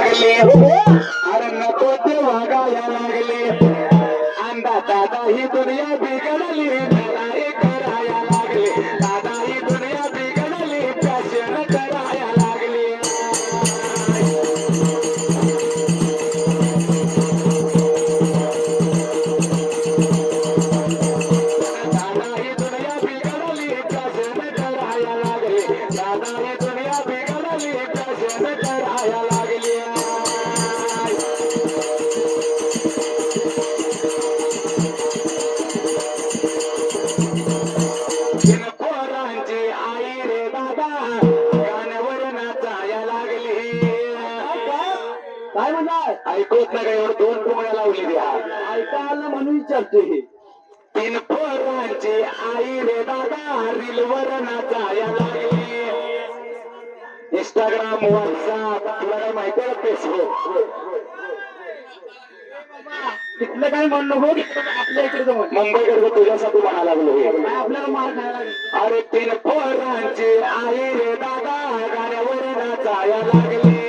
अरे नको ते वागाया लागले अंदा दादा ही दुनिया बिघडली दादा हे कराया लागले दादा ही दुनिया बिघडली फॅशन कराया लागली दादा ही दुनिया बिघडली फॅशन कराया लागले दादा ही दुनिया बिघडली फॅशन कराया लागली पोरांची आई रे दादा गाण्यावर नाचाया लागली काय म्हणणार ऐकत नाही का एवढं दोन टोमळ्या लावली द्या ऐकायला म्हणून विचारते तीन पोरांची आई रे दादा रीलवर नाचाया लागली इंस्टाग्राम व्हॉट्सअप तुला काय माहिती आहे फेसबुक तिथलं काय म्हणणं हो आपल्या इकडे जमत मुंबईकडे तुझ्यासाठी म्हणायला लागलो हे. आपल्याला मार खायला लागेल अरे तीन पोरांची आई रे दादा गाण्यावर नाचाया लागली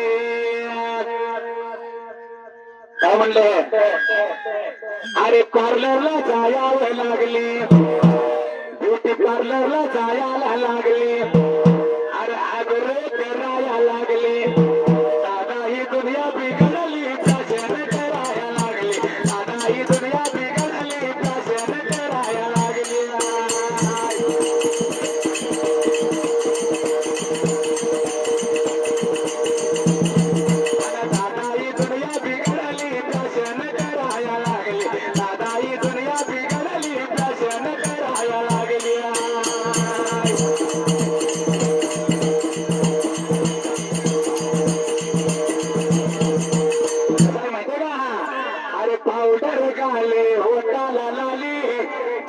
काय म्हणले अरे पार्लरला जायावं लागली ब्युटी पार्लरला जायला लागली अरे आग्रो करायला लागली दादा ही दुनिया बिघडली फॅशन करायला लागली दादा ही दुनिया बिघडली फॅशन करायला लागली दादा ही दुनिया बिघडली फॅशन करायला लागली दादा ही दुनिया बिघडली फॅशन करायला लागली काय माहितीये का अरे पावडर घाले होटाला लाली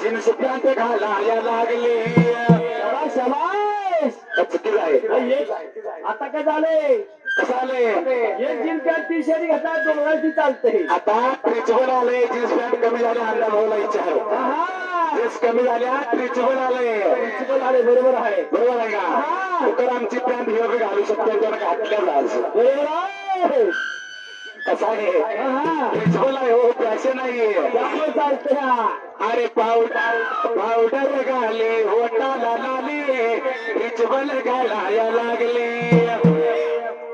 जीन्स पॅन्ट घालाया लागली शाबास चुकीच आहे आता काय झालंय कसं आलंय एक जीन्स पॅन्ट टी शर्ट घेता दोघांची चालतंय आता ट्रिचबल आलंय जीन्स पॅन्ट कमी झाले अंदाज होला विचार जीन्स कमी झाल्या ट्रिचबल आलंय प्रिन्सिपल आले बरोबर आहे बरोबर आहे का तर आमची पॅन्ट हे बी घालू शकते त्यानं घातल्या आज बरोबर आहे कसा आहे ट्रिचबल आहे हो फॅशन आहे त्यामुळे चालतंय अरे पावडर घाले होटाला लाली ट्रिचबल घालाया लागले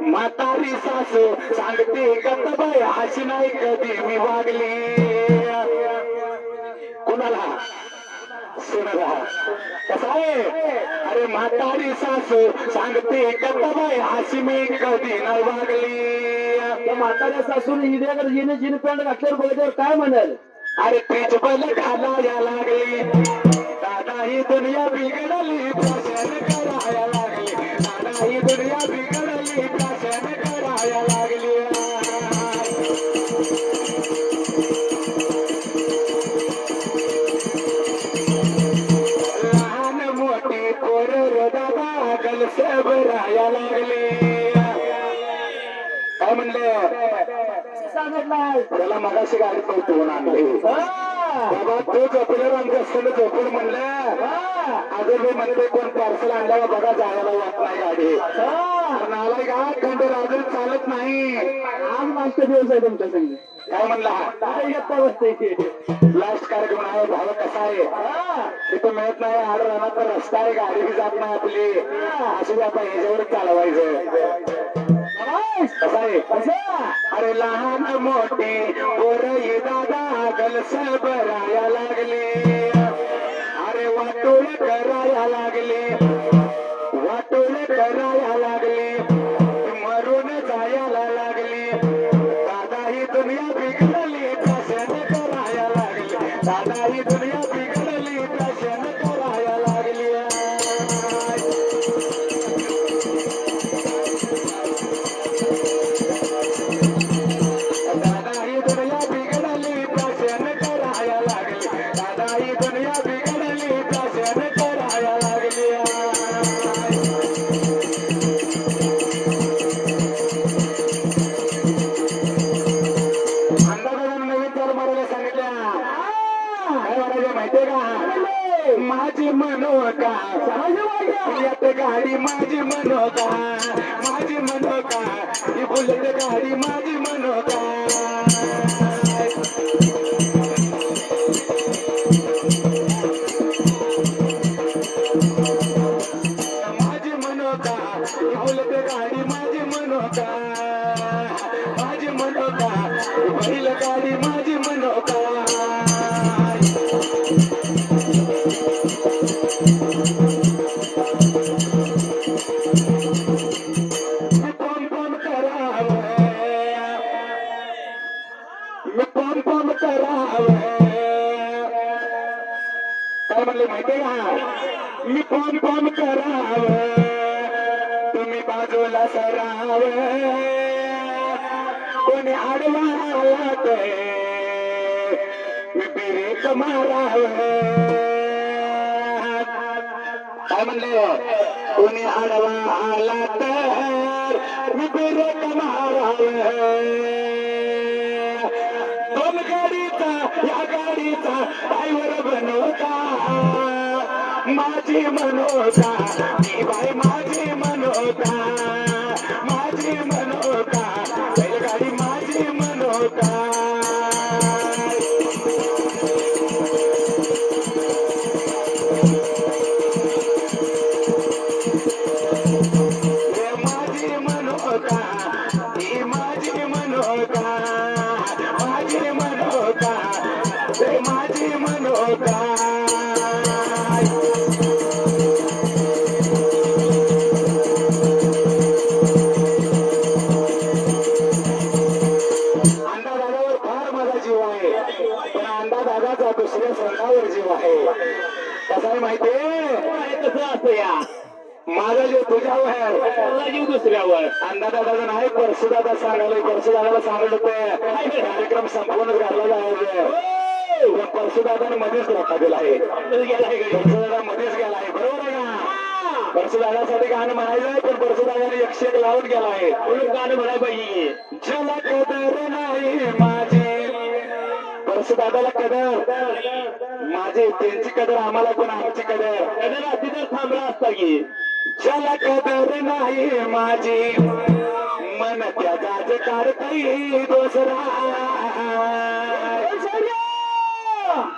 म्हातारी सासू सांगते गतबाई अशी नाही कधी मी वागली कुणाला सुनाला कसा आहे अरे म्हातारी सासू सांगते गतबाई अशी मी कधी नाही वागली त्या म्हाताऱ्या सासून हिऱ्याकडे जिने जीन पॅन्ट घातल्यावर बघितल्यावर काय म्हणाल अरे ट्रिचबल घालाया लागली दादा ही दुनिया बिघडली फॅशन कराया लागली दादा ही दुनिया बिघडली फॅशन कराया लागली लहान मोठी पोर दादा गलसे भराया लागले काय म्हणले सांगितलं त्याला मगाशी गाडी कौतुकून आणली बाबा तो झोपल्यावर आमच्या सगळं झोपून म्हणलं अजून मी म्हणते कोण पार्सल आणल्यावर बघा जायला वाट नाही गाडी नालाय का खंड अजून चालत नाही आज मागचा दिवस आहे तुमच्या संग काय म्हणला लास्ट कार्यक्रम आहे भाव कसा आहे तिथं मिळत नाही आड राहणार तर रस्ता आहे गाडी बी जात नाही आपली असं बी आपण ह्याच्यावर चालवायचं कसं आहे अरे लहान मोठी पोरही दादा गलस भराया लागले अरे वाटोळ कराया लागले वाटोळ कराया लागले मरून जायला लागले दादा ही दुनिया बिघडली फॅशन कराया लागली दादा ही दुनिया बिघडली फॅशन कराया लागली दादा ही दुनिया बिघडली फॅशन कराया लागली दादा ही दुनिया बिघडली फॅशन कराया लागली अंदाजानं नवीन चार मारायला सांगितल्या काय म्हणायचं माहितीये का माझी मनोका यात गाडी माझी मनोका ही बुलेट गाडी गाडी माझी मनोका माझी मनोका बोलते गाडी माझी मनोका माझी मनोका बैल गाडी माझी मनोका पम पम करावं मी पम पम करावं काय म्हणले माहितीये का मी पम पम करावं तुम्ही बाजूला सराव कोणी आडवा आला तर मी ब्रेक माराव काय म्हणले कोणी आडवा आला तर मी ब्रेक माराव दोन गाडीचा या गाडीचा ड्रायव्हर बनवता माझी मनोता मी बाई माझी मनोता माझी मनोता बैलगाडी माझी मनोता हे माझी मनोता ही माझी मनोता माझी मनोता हे माझी मनोता अंदादादावर फार माझा जीव आहे पण अंदादादाचा दुसऱ्या संघावर जीव आहे कसं आहे माहितीये कसं असं या माझा जीव तुझ्यावर मला जीव दुसऱ्यावर अंदादादा नाही परशुदादा सांगायला परशुदादाला सांगत होते कार्यक्रम संपूर्णच घालला जायचं पण परशुदादाने मध्येच धोका दिला आहे परशुदादा मध्येच गेला आहे बरोबर आहे का परशुदादासाठी गाणं म्हणायचं आहे पण परशुदादाने 101 लावून गेला आहे गाणं म्हणायला पाहिजे ज्याला कदर नाही माझी परशुदादाला कदर माझी त्यांची कदर आम्हाला पण आमची कदर कदर असती तर थांबला असता की ज्याला कदर नाही माझी मन त्याचाच काढताई दुसरा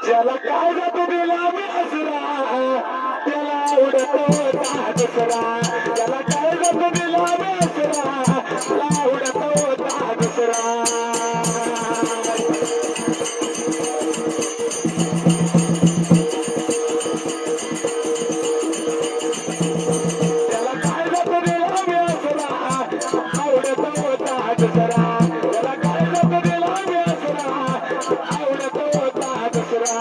ज्याला काय जात दिला मी असरा त्याला उडत होता दुसरा ज्याला काय जात दिला मी असरा त्याला उडत होता दुसरा त्याला काय जात दिला मी असरा आवडत होता दुसरा त्याला काय जात दिला मी असरा आवडत होता दुसरा